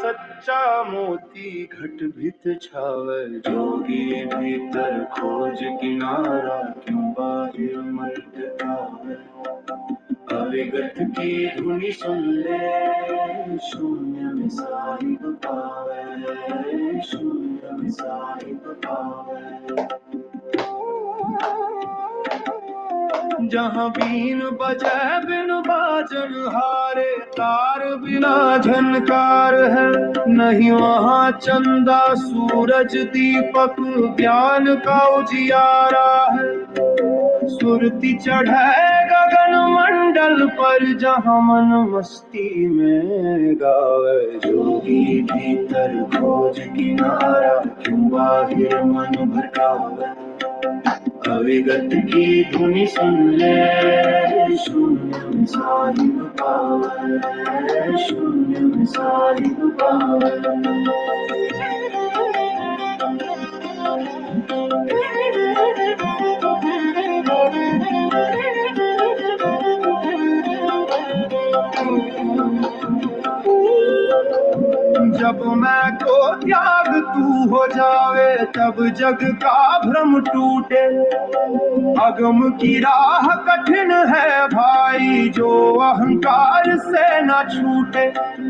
सच्चा मोती घट भित छावे। जोगी भीतर खोज किनारा, क्यों बाहिर मन टिकावे। अविगत की धुनी सुन ले, शून्य में साहिब पावे, शून्य में साहिब पावे। जहाँ बीन बजे बिन बाजन हारे, तार बिना झनकार है। नहीं वहाँ चंदा सूरज दीपक, ज्ञान का उजियारा है। सुरती चढ़े गगन मंडल पर, जहाँ मन मस्ती में गावे। जोगी भीतर खोज किनारा, क्यों बाहिर मन भटकावे। अविगत की धुनी सुन ले, शून्य में साहिब पावे, शून्य में साहिब पावे। जब मैं को त्याग तू हो जावे, तब जग का भ्रम टूटे। अगम की राह कठिन है भाई, जो अहंकार से न छूटे।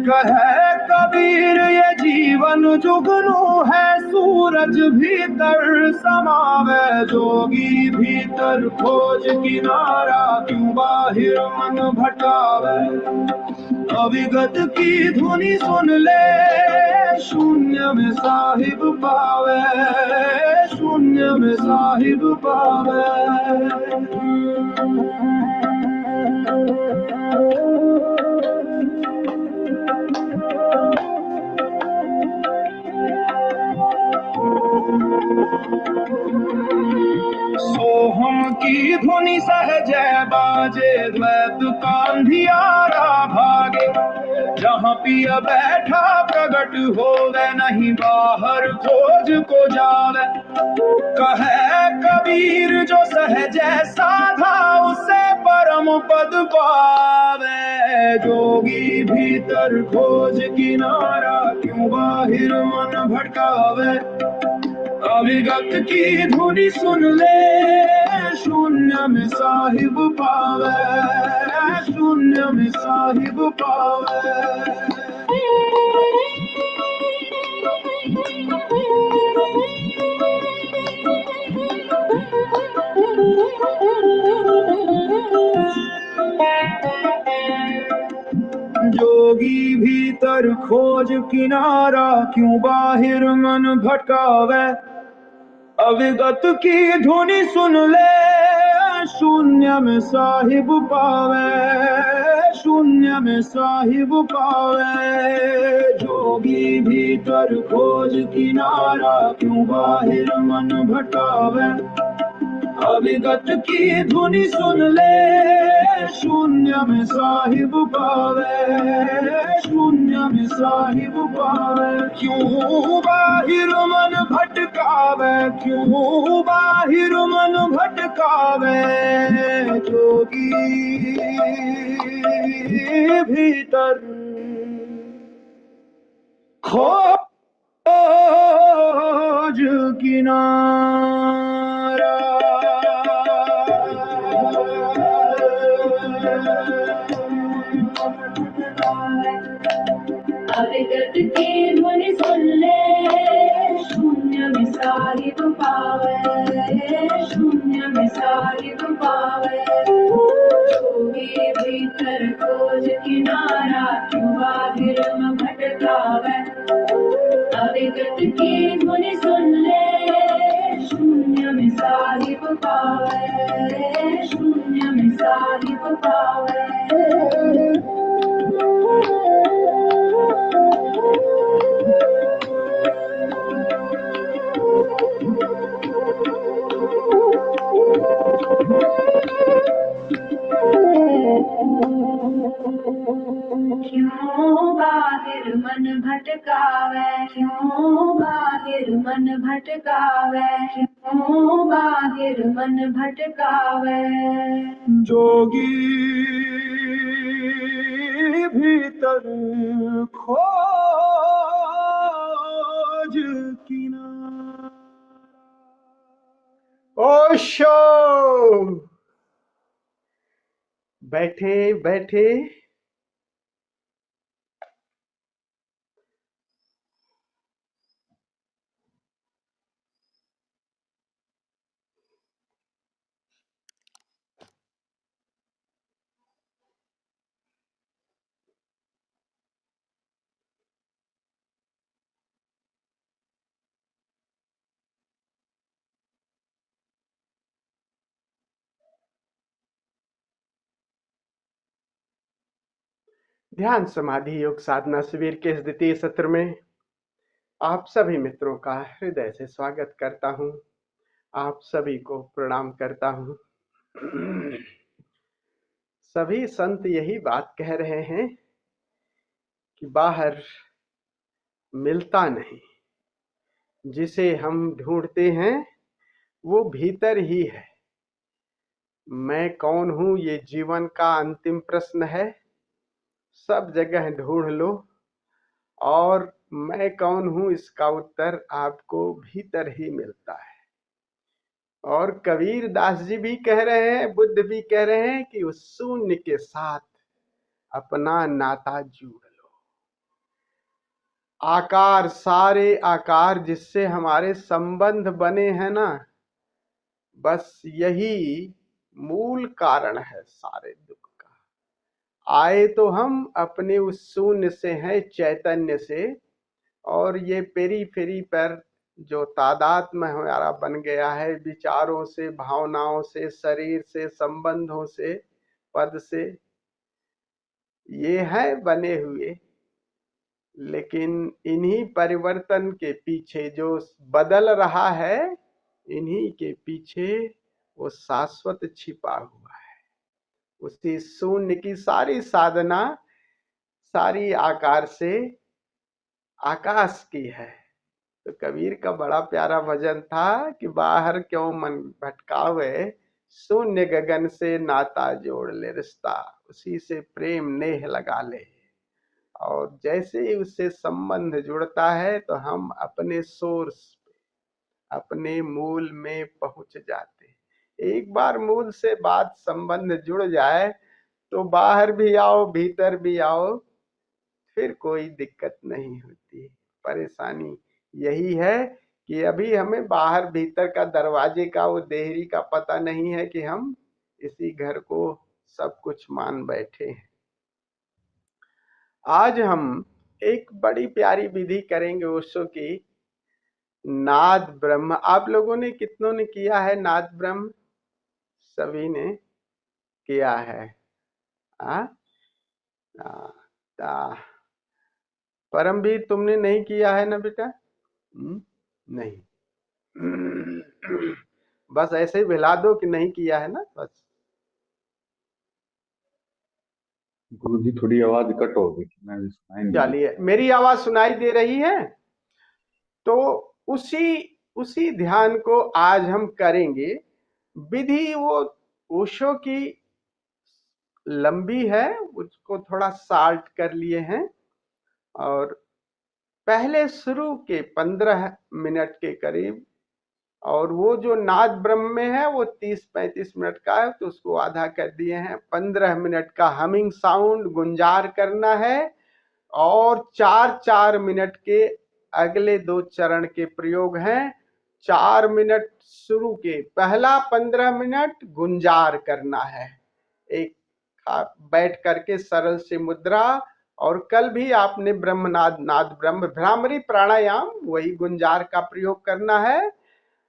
कहे कबीर ये जीवन जुगनू है, सूरज भीतर समावे। जोगी भीतर खोज किनारा, क्यों बाहिर मन भटकावे। अविगत की धुनी सुन ले, शून्य में साहिब पावे, शून्य में साहिब पावे। सोहम की धुनी सहज बाजे, द्वैत का अंधियारा भागे। जहाँ पिया बैठा प्रगट होवे, नहीं बाहर खोज को जावे। कहे कबीर जो सहज साधा, उसे परम पद पावे। जोगी भीतर खोज किनारा, क्यों बाहिर मन भटकावे। अविगत की धुनी सुन ले, शून्य में साहिब पावे, शून्य में साहिब पावे। जोगी भीतर खोज किनारा, क्यों बाहिर मन भटकावे। अविगत की धुनी सुन ले, शून्य में साहिब पावे, शून्य में साहिब पावे। जोगी भीतर खोज किनारा, क्यों बाहिर मन भटकावे। अविगत की धुनी सुन ले, शून्य में साहिब पावे, शून्य में साहिब पावे। क्यों बाहिर मन भटकावे, क्यों बाहिर मन भटकावे। जोगी भीतर खोज किनारा। अविगत की धुनी सुन ले, शून्य में साहिब पावे, शून्य में साहिब पावे। जोगी भीतर खोज किनारा, क्यों बाहिर मन भटकावे। अविगत की धुनी सुन ले, शून्य में साहिब पावे, शून्य में साहिब पावे। क्यों बाहिर मन भटकावे, क्यों बाहिर मन भटकावे, क्यों बाहिर मन भटकावे। जोगी भीतर खोज किनारा। ओशो, बैठे बैठे। ध्यान समाधि योग साधना शिविर के इस द्वितीय सत्र में आप सभी मित्रों का हृदय से स्वागत करता हूं। आप सभी को प्रणाम करता हूं। सभी संत यही बात कह रहे हैं कि बाहर मिलता नहीं, जिसे हम ढूंढते हैं वो भीतर ही है। मैं कौन हूं, ये जीवन का अंतिम प्रश्न है। सब जगह ढूंढ लो और मैं कौन हूं इसका उत्तर आपको भीतर ही मिलता है। और कबीर दास जी भी कह रहे हैं, बुद्ध भी कह रहे हैं कि उस शून्य के साथ अपना नाता जोड़ लो। आकार, सारे आकार जिससे हमारे संबंध बने हैं ना, बस यही मूल कारण है सारे दुख का। आए तो हम अपने उस शून्य से हैं, चैतन्य से, और ये पेरी फेरी पर जो तादात्म्य हमारा बन गया है, विचारों से, भावनाओं से, शरीर से, संबंधों से, पद से, ये है बने हुए। लेकिन इन्हीं परिवर्तन के पीछे जो बदल रहा है, इन्हीं के पीछे वो शाश्वत छिपा हुआ है। उसी शून्य की सारी साधना सारी आकार से आकाश की है। तो कबीर का बड़ा प्यारा भजन था कि बाहर क्यों मन भटकावे, शून्य गगन से नाता जोड़ ले रिश्ता, उसी से प्रेम नेह लगा ले। और जैसे ही उससे संबंध जुड़ता है तो हम अपने सोर्स पे, अपने मूल में पहुंच जाते हैं। एक बार मूल से बात संबंध जुड़ जाए तो बाहर भी आओ, भीतर भी आओ, फिर कोई दिक्कत नहीं होती। परेशानी यही है कि अभी हमें बाहर भीतर का दरवाजे का, वो देहरी का पता नहीं है कि हम इसी घर को सब कुछ मान बैठे हैं। आज हम एक बड़ी प्यारी विधि करेंगे ओशो की, नाद ब्रह्म। आप लोगों ने कितनों ने किया है नाद ब्रह्म? सभी ने किया है। परमवीर, तुमने नहीं किया है ना बेटा? नहीं। बस ऐसे ही मिला दो कि नहीं किया है ना, बस। गुरु जी थोड़ी आवाज कट हो गई, मैं भी सुनाई नहीं दी। चलिए, मेरी आवाज सुनाई दे रही है? तो उसी ध्यान को आज हम करेंगे। विधि वो ओशो की लंबी है, उसको थोड़ा शार्ट कर लिए हैं। और पहले शुरू के 15 मिनट के करीब, और वो जो नाद ब्रह्म में है वो 30-35 मिनट का है, तो उसको आधा कर दिए हैं। 15 मिनट का हमिंग साउंड गुंजार करना है, और 4-4 मिनट के अगले 2 चरण के प्रयोग हैं। 4 मिनट शुरू के, पहला 15 मिनट गुंजार करना है, एक बैठ करके सरल सी मुद्रा। और कल भी आपने ब्रह्मनाद, नाद ब्रह्म, भ्रामरी प्राणायाम, वही गुंजार का प्रयोग करना है।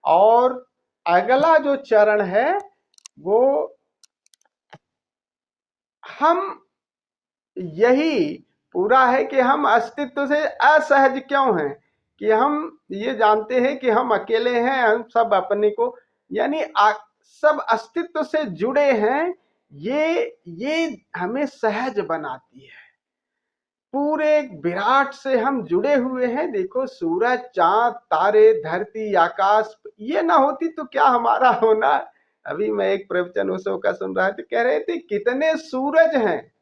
और अगला जो चरण है वो हम यही पूरा है कि हम अस्तित्व से असहज क्यों हैं, कि हम ये जानते हैं कि हम अकेले हैं, हम सब अपने को, यानी सब अस्तित्व से जुड़े हैं। ये हमें सहज बनाती है। पूरे विराट से हम जुड़े हुए हैं। देखो, सूरज, चांद, तारे, धरती, आकाश, ये ना होती तो क्या हमारा होना। अभी मैं एक प्रवचन उसो का सुन रहा था, कह रहे थे कितने सूरज हैं,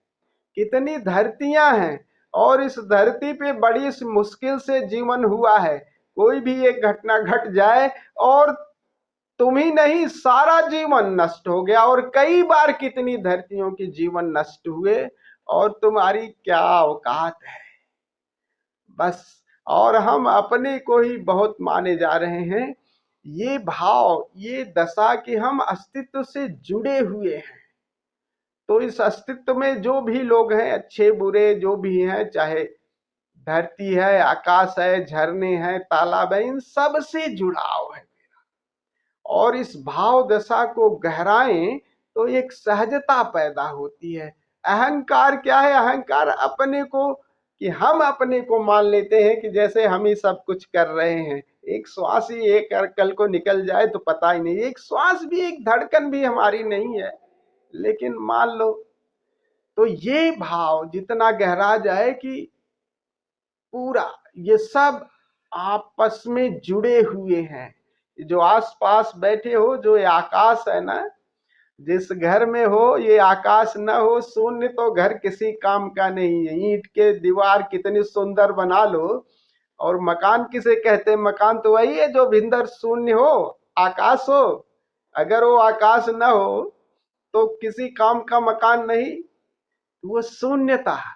कितनी धरतियां हैं, और इस धरती पे बड़ी मुश्किल से जीवन हुआ है। कोई भी एक घटना घट जाए और तुम ही नहीं सारा जीवन नष्ट हो गया, और कई बार कितनी धरतियों के जीवन नष्ट हुए और तुम्हारी क्या औकात है बस। और हम अपने को ही बहुत माने जा रहे हैं। ये भाव, ये दशा कि हम अस्तित्व से जुड़े हुए हैं, तो इस अस्तित्व में जो भी लोग हैं, अच्छे बुरे जो भी हैं, चाहे धरती है, आकाश है, झरने हैं, तालाब है, इन सब से जुड़ाव है। और इस भाव दशा को गहराएं तो एक सहजता पैदा होती है। अहंकार क्या है? अहंकार अपने को, कि हम अपने को मान लेते हैं कि जैसे हम ही सब कुछ कर रहे हैं। एक श्वास ही एक कल को निकल जाए तो पता ही नहीं, एक श्वास भी, एक धड़कन भी हमारी नहीं है, लेकिन मान लो। तो ये भाव जितना गहरा जाए कि पूरा ये सब आपस में जुड़े हुए हैं। जो आसपास बैठे हो, जो ये आकाश है ना, जिस घर में हो ये आकाश न हो, शून्य तो घर किसी काम का नहीं है। ईंट के दीवार कितनी सुंदर बना लो, और मकान किसे कहते हैं? मकान तो वही है जो भीतर शून्य हो, आकाश हो। अगर वो आकाश न हो तो किसी काम का मकान नहीं, वो शून्यता है।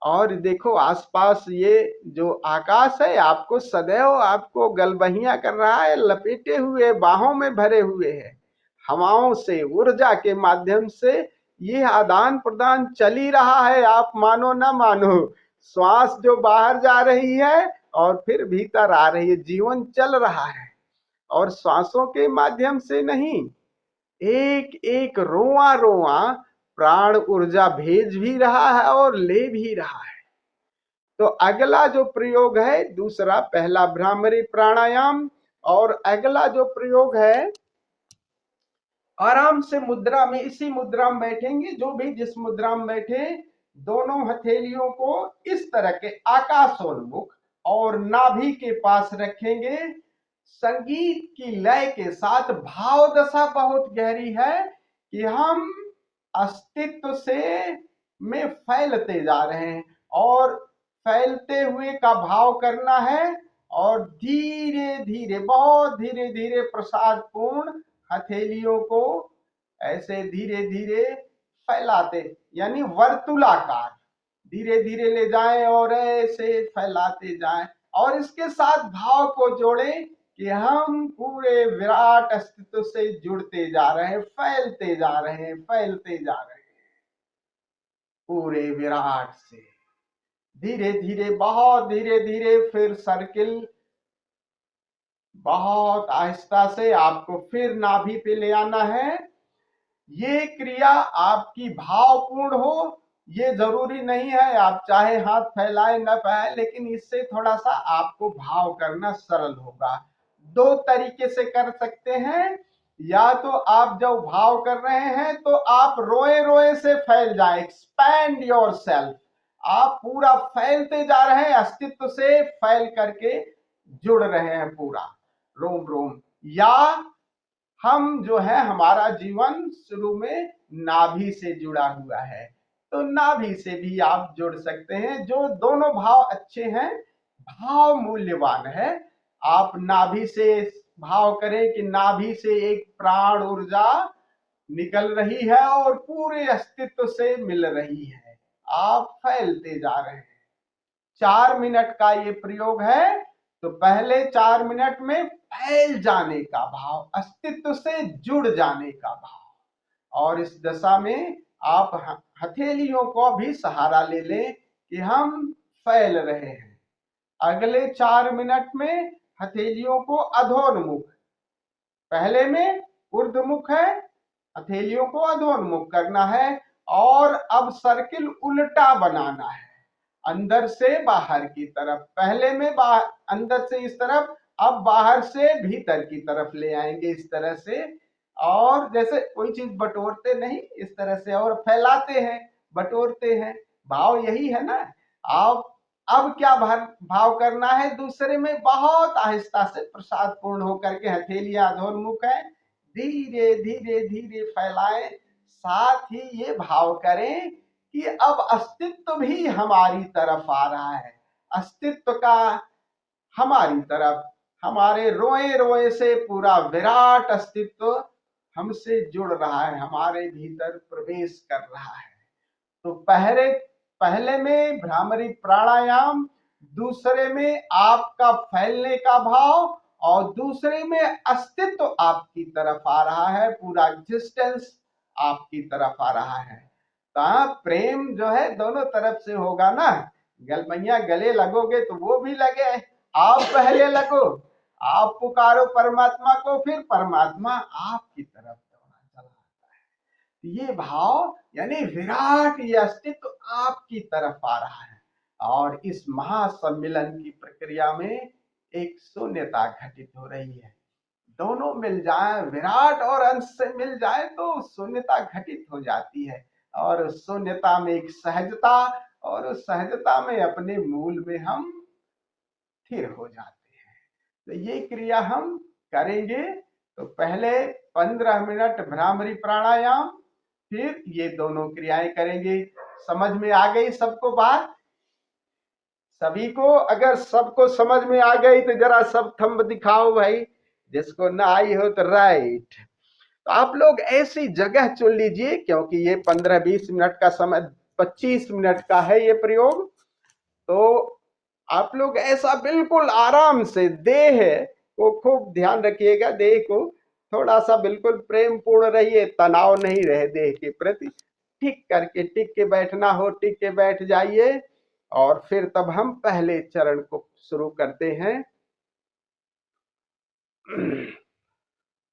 और देखो आसपास ये जो आकाश है, आपको सदैव आपको गलबहियां कर रहा है, लपेटे हुए बाहों में भरे हुए है। हवाओं से, ऊर्जा के माध्यम से ये आदान प्रदान चल ही रहा है। आप मानो ना मानो, श्वास जो बाहर जा रही है और फिर भीतर आ रही है, जीवन चल रहा है। और श्वासों के माध्यम से नहीं, एक एक रोआ रोआ प्राण ऊर्जा भेज भी रहा है और ले भी रहा है। तो अगला जो प्रयोग है दूसरा, पहला भ्रामरी प्राणायाम, और अगला जो प्रयोग है, आराम से मुद्रा में, इसी मुद्रा में बैठेंगे। जो भी जिस मुद्रा में बैठे, दोनों हथेलियों को इस तरह के आकाशोन्मुख और नाभि के पास रखेंगे। संगीत की लय के साथ भाव दशा बहुत गहरी है कि हम अस्तित्व से में फैलते जा रहे हैं, और फैलते हुए का भाव करना है। और धीरे धीरे, बहुत धीरे धीरे प्रसाद पूर्ण हथेलियों को ऐसे धीरे धीरे फैलाते, यानी वर्तुलाकार धीरे धीरे ले जाएं और ऐसे फैलाते जाएं। और इसके साथ भाव को जोड़ें कि हम पूरे विराट अस्तित्व से जुड़ते जा रहे हैं, फैलते जा रहे हैं, फैलते जा रहे हैं पूरे विराट से। धीरे धीरे, बहुत धीरे धीरे, फिर सर्किल बहुत आहिस्ता से आपको फिर नाभि पे ले आना है। ये क्रिया आपकी भावपूर्ण हो, ये जरूरी नहीं है आप चाहे हाथ फैलाए न फैलाए, लेकिन इससे थोड़ा सा आपको भाव करना सरल होगा। दो तरीके से कर सकते हैं। या तो आप जब भाव कर रहे हैं तो आप रोए रोए से फैल जाए, एक्सपैंड योर सेल्फ, आप पूरा फैलते जा रहे हैं, अस्तित्व से फैल करके जुड़ रहे हैं पूरा रोम रोम। या हम जो है, हमारा जीवन शुरू में नाभि से जुड़ा हुआ है, तो नाभि से भी आप जुड़ सकते हैं। जो दोनों भाव अच्छे हैं, भाव मूल्यवान है। आप नाभि से भाव करें कि नाभि से एक प्राण ऊर्जा निकल रही है और पूरे अस्तित्व से मिल रही है, आप फैलते जा रहे हैं। 4 मिनट का ये प्रयोग है। तो पहले 4 मिनट में फैल जाने का भाव, अस्तित्व से जुड़ जाने का भाव, और इस दशा में आप हथेलियों को भी सहारा ले लें कि हम फैल रहे हैं। अगले 4 मिनट में हथेलियों को अधोन्मुख, पहले में ऊर्ध्वमुख है, हथेलियों को अधोन्मुख करना है। और अब सर्किल उल्टा बनाना है, अंदर से बाहर की तरफ। पहले में अंदर से इस तरफ, अब बाहर से भीतर की तरफ ले आएंगे इस तरह से। और जैसे कोई चीज बटोरते नहीं, इस तरह से, और फैलाते हैं, बटोरते हैं, भाव यही है ना। आप अब क्या भाव करना है, दूसरे में बहुत आहिस्ता से प्रसाद पूर्ण होकर के हथेलियां अधोन्मुख है, धीरे धीरे धीरे फैलाएं। साथ ही ये भाव करें कि अब अस्तित्व भी हमारी तरफ आ रहा है, अस्तित्व का हमारी तरफ हमारे रोए रोए से पूरा विराट अस्तित्व हमसे जुड़ रहा है, हमारे भीतर प्रवेश कर रहा है। तो पहले में भ्रामरी प्राणायाम, दूसरे में आपका फैलने का भाव, और दूसरे में अस्तित्व आपकी तरफ आ रहा है, पूरा एग्जिस्टेंस आपकी तरफ आ रहा है। तो प्रेम जो है दोनों तरफ से होगा ना। गलमैया गले लगोगे तो वो भी लगे, आप पहले लगो, आप पुकारो परमात्मा को, फिर परमात्मा आपकी तरफ चला आता है। ये भाव यानी विराट, ये अस्तित्व आपकी तरफ आ रहा है। और इस महासम्मिलन की प्रक्रिया में एक शून्यता घटित हो रही है। दोनों मिल जाए, विराट और अंश से मिल जाए तो शून्यता घटित हो जाती है। और शून्यता में एक सहजता, और उस सहजता में अपने मूल में हम स्थिर हो जाते हैं। तो ये क्रिया हम करेंगे। तो पहले 15 मिनट भ्रामरी प्राणायाम, फिर ये दोनों क्रियाएं करेंगे। समझ में आ गई सबको बात? सभी को? अगर सबको समझ में आ गई तो जरा सब थंब दिखाओ भाई, जिसको ना आई हो तो राइट। तो आप लोग ऐसी जगह चुन लीजिए, क्योंकि ये 15-20 मिनट का समय, 25 मिनट का है ये प्रयोग। तो आप लोग ऐसा बिल्कुल आराम से, देह को खूब ध्यान रखिएगा, देह को थोड़ा सा बिल्कुल प्रेम पूर्ण रहिए, तनाव नहीं रहे देह के प्रति। ठीक करके, टिक के बैठना हो टिक के बैठ जाइए। और फिर तब हम पहले चरण को शुरू करते हैं।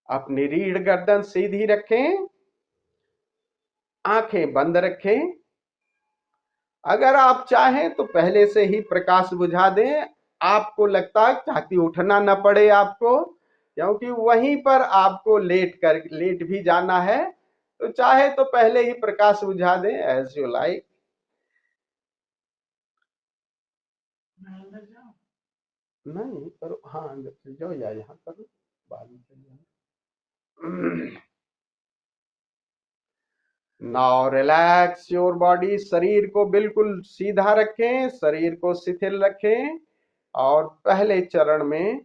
अपनी रीढ़ गर्दन सीधी रखें, आंखें बंद रखें। अगर आप चाहें तो पहले से ही प्रकाश बुझा दें, आपको लगता है ताकि उठना न पड़े आपको, क्योंकि वहीं पर आपको लेट भी जाना है। तो चाहे तो पहले ही प्रकाश बुझा दें, एज यू लाइक। नहीं पर हाँ, अंदर चल जाओ या यहाँ करो, बाद में चल जाओ। Now relax your body. शरीर को बिल्कुल सीधा रखें, शरीर को शिथिल रखें। और पहले चरण में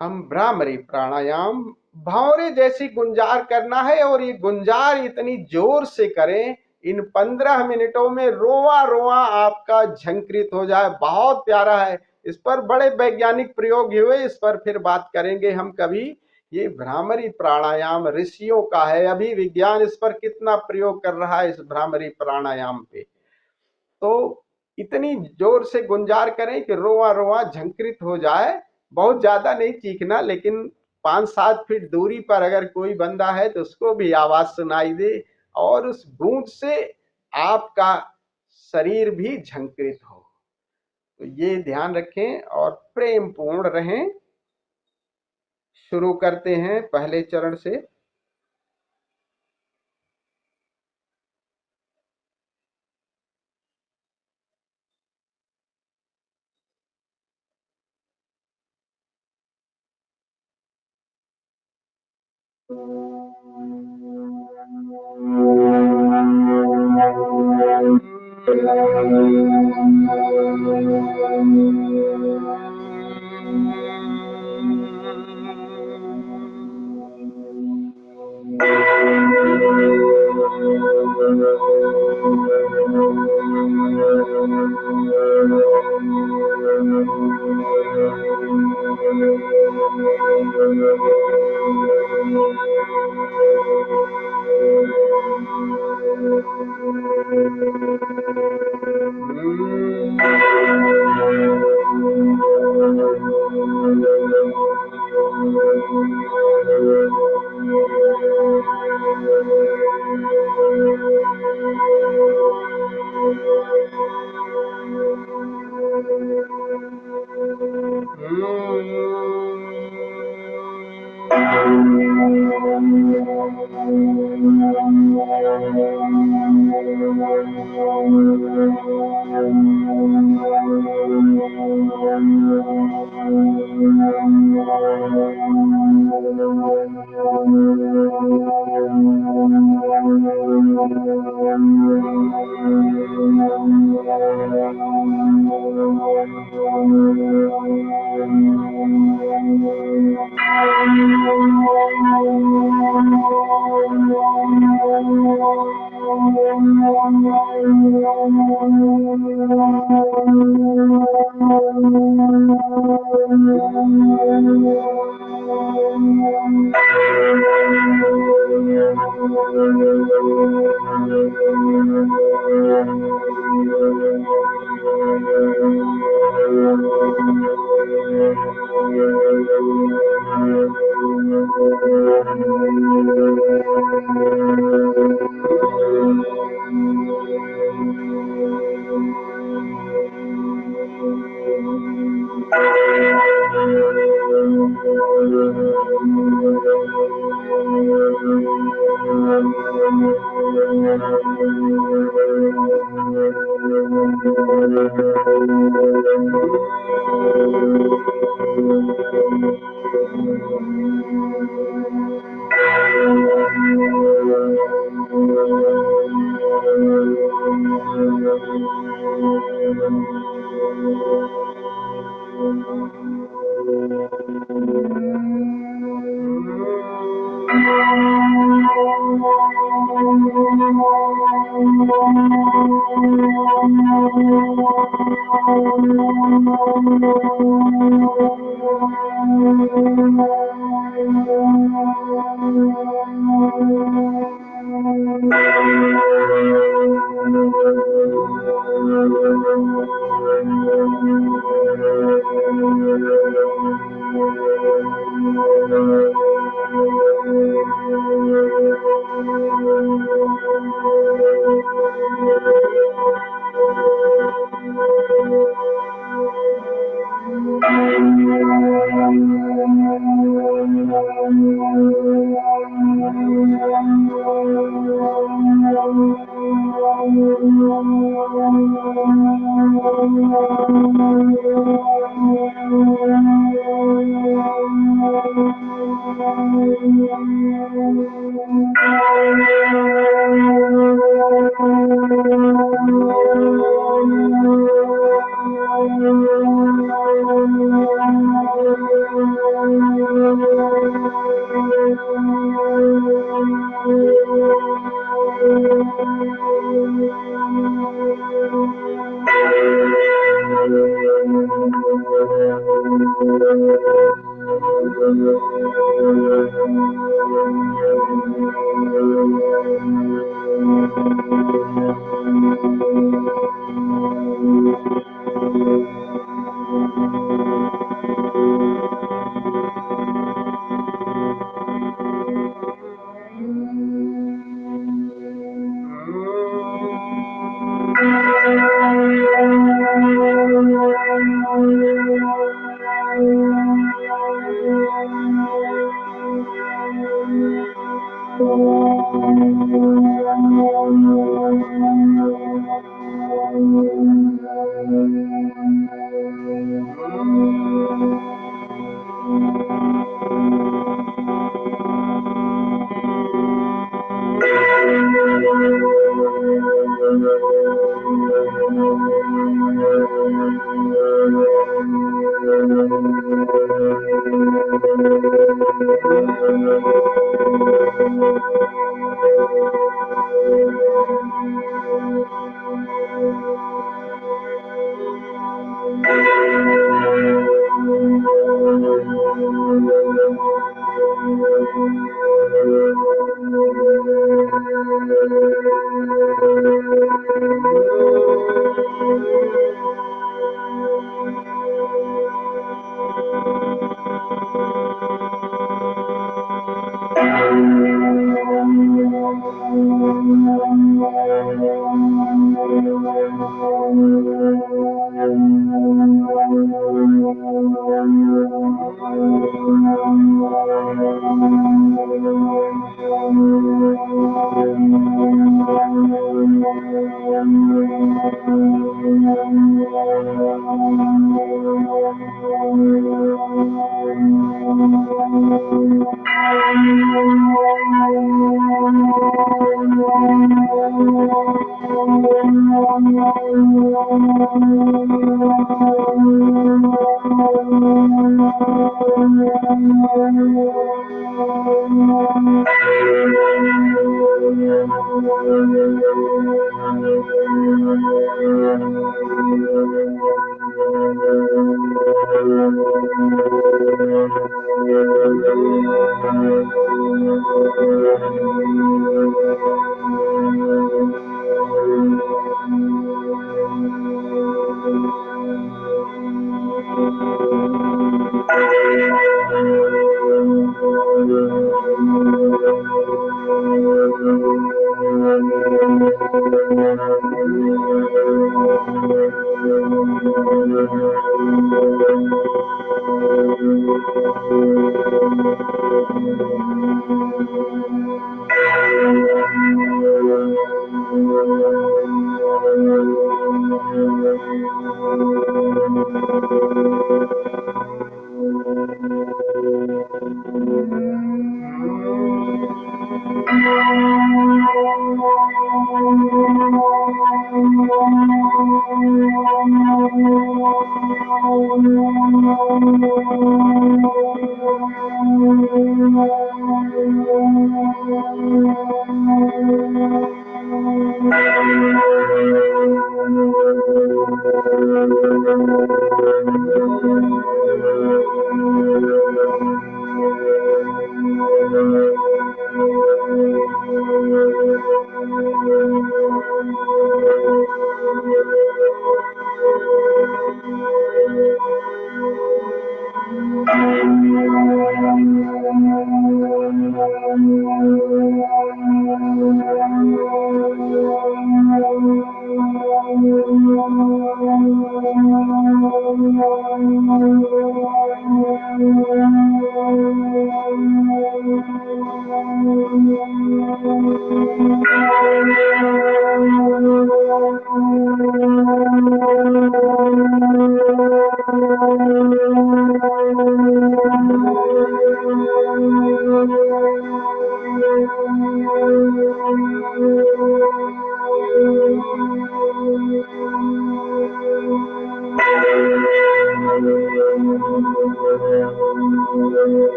हम भ्रामरी प्राणायाम भंवरे जैसी गुंजार करना है, और ये गुंजार इतनी जोर से करें इन 15 मिनटों में रोआ रोआ आपका झंकृत हो जाए। बहुत प्यारा है। इस पर बड़े वैज्ञानिक प्रयोग हुए, इस पर फिर बात करेंगे हम कभी। ये भ्रामरी प्राणायाम ऋषियों का है, अभी विज्ञान इस पर कितना प्रयोग कर रहा है, इस भ्रामरी प्राणायाम पे। तो इतनी जोर से गुंजार करें कि रोआ रोआ झंकृत हो जाए। बहुत ज्यादा नहीं चीखना, लेकिन 5-7 फीट दूरी पर अगर कोई बंदा है तो उसको भी आवाज सुनाई दे, और उस गूंज से आपका शरीर भी झंकृत हो। तो ये ध्यान रखें और प्रेम पूर्ण रहें। शुरू करते हैं पहले चरण से।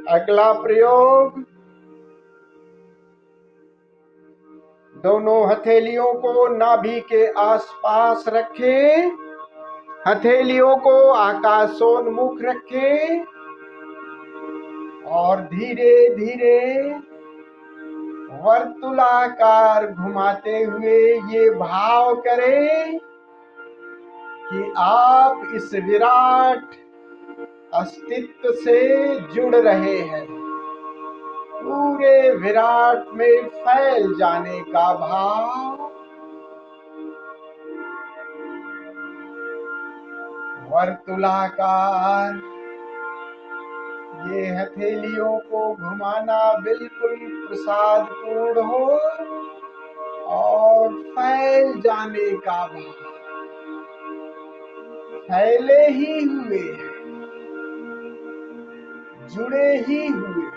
अगला प्रयोग, दोनों हथेलियों को नाभि के आसपास रखें, हथेलियों को आकाशोन्मुख रखें और धीरे धीरे वर्तुलाकार घुमाते हुए ये भाव करें कि आप इस विराट अस्तित्व से जुड़ रहे हैं, पूरे विराट में फैल जाने का भाव। वर्तुलाकार ये हथेलियों को घुमाना बिल्कुल प्रसादपूर्ण हो और फैल जाने का भाव, फैले ही हुए, जुड़े ही हुए।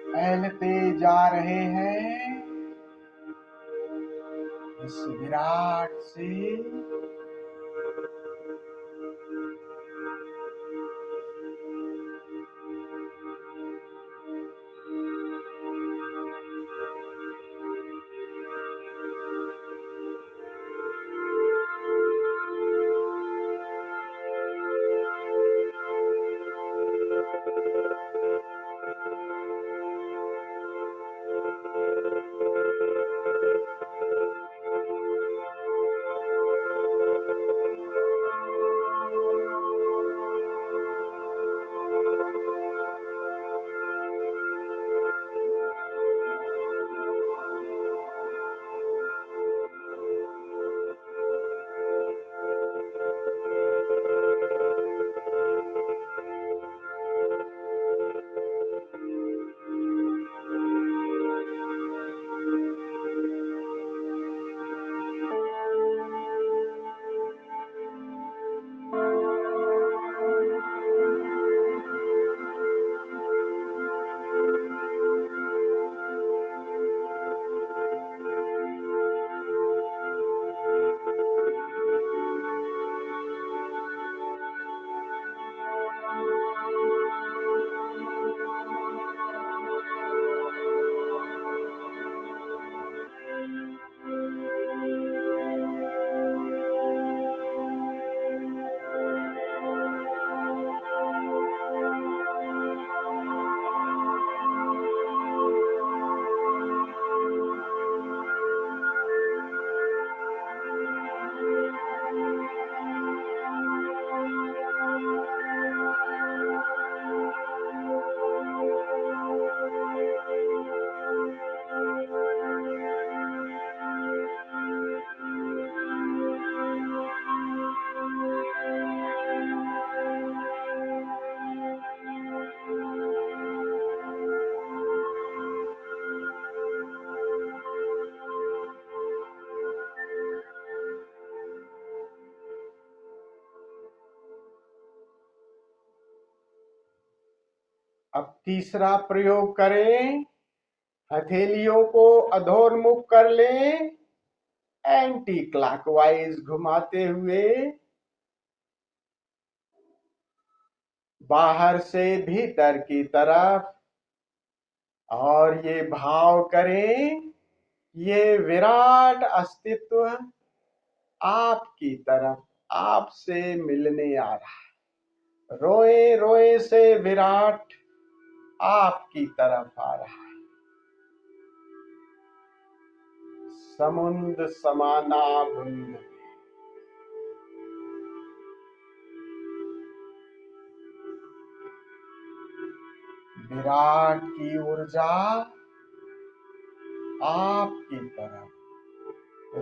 फैलते जा रहे हैं इस विराट से। अब तीसरा प्रयोग करें, हथेलियों को अधोन्मुख कर लें, एंटी क्लॉकवाइज घुमाते हुए बाहर से भीतर की तरफ, और ये भाव करें, ये विराट अस्तित्व आपकी तरफ, आपसे मिलने आ रहा है। रोए रोए से विराट आपकी तरफ आ रहा है। समुद्र समाना बुंद, विराट की ऊर्जा आपकी तरफ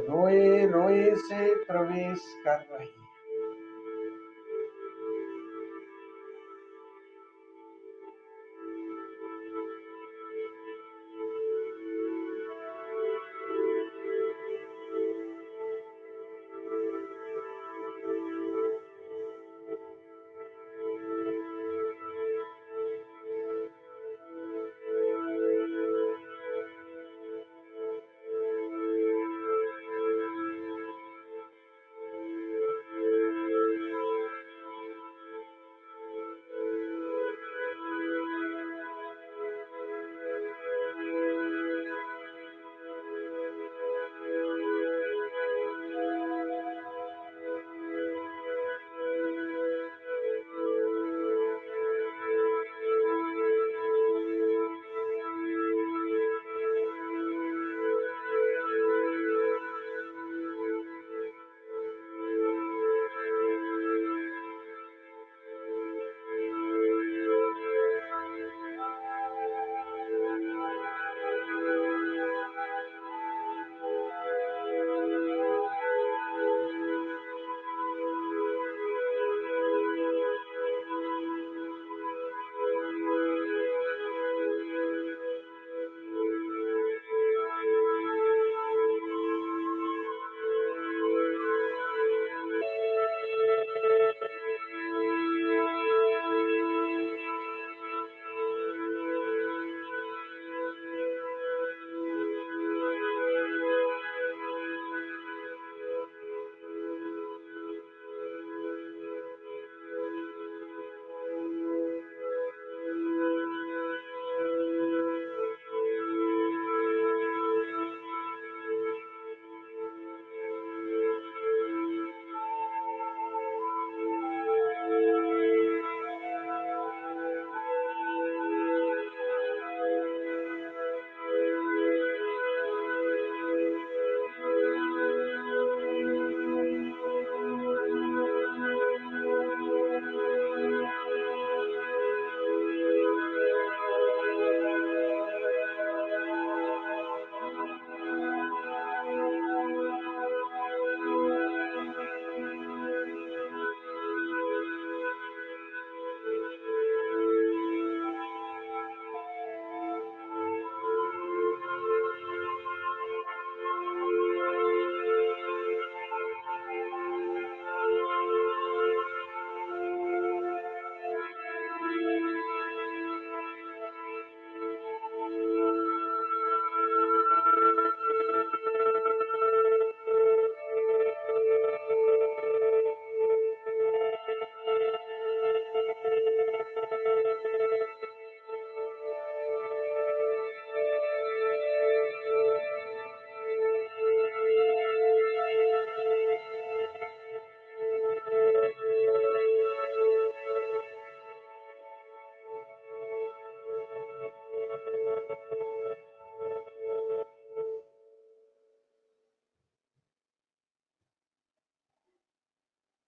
रोए रोए से प्रवेश कर रही है।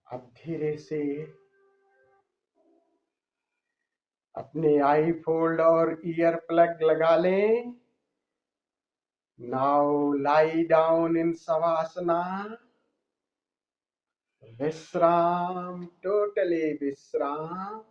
अब धीरे से अपने आई फोल्ड और ईयर प्लग लगा लें। नाउ लाई डाउन इन शवासना, विश्राम, टोटली विश्राम।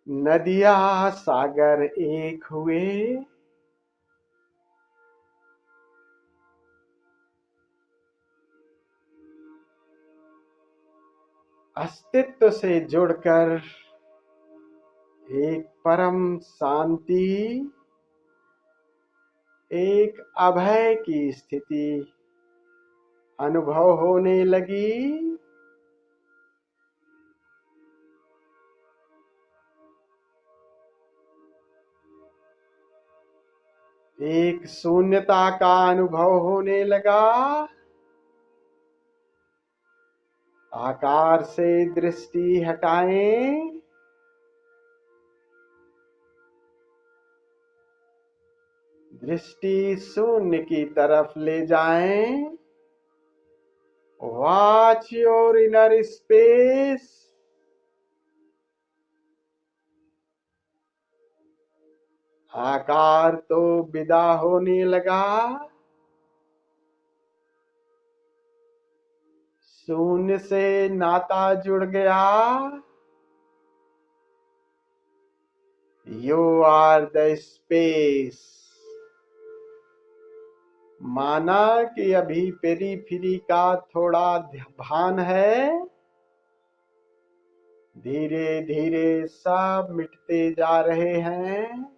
नदिया सागर एक हुए, अस्तित्व से जुड़कर एक परम शांति, एक अभय की स्थिति अनुभव होने लगी। एक शून्यता का अनुभव होने लगा। आकार से दृष्टि हटाएं, दृष्टि शून्य की तरफ ले जाएं। Watch your inner space. आकार तो विदा होने लगा, शून्य से नाता जुड़ गया। You are the space. माना कि अभी पेरीफेरी का थोड़ा भान है, धीरे धीरे सब मिटते जा रहे हैं।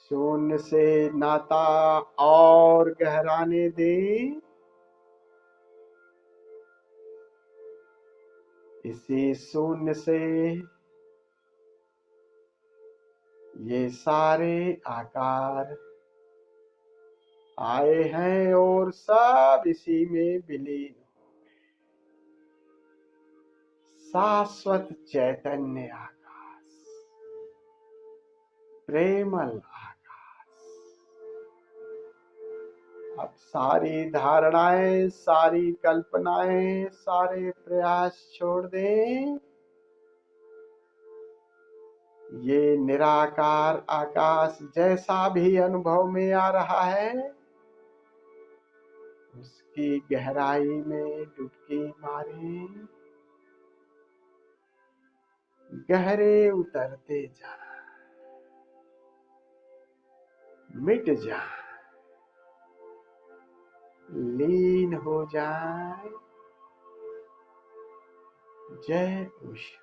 शून्य से नाता और गहराने दें। इसी शून्य से ये सारे आकार आए हैं और सब इसी में विलीन। शाश्वत चैतन्य आकाश, प्रेमल आकाश। अब सारी धारणाएं, सारी कल्पनाएं, सारे प्रयास छोड़ दें। ये निराकार आकाश जैसा भी अनुभव में आ रहा है, उसकी गहराई में डुबकी मारें। गहरे उतरते जा, मिट जा, लीन हो जाए। जय उषा।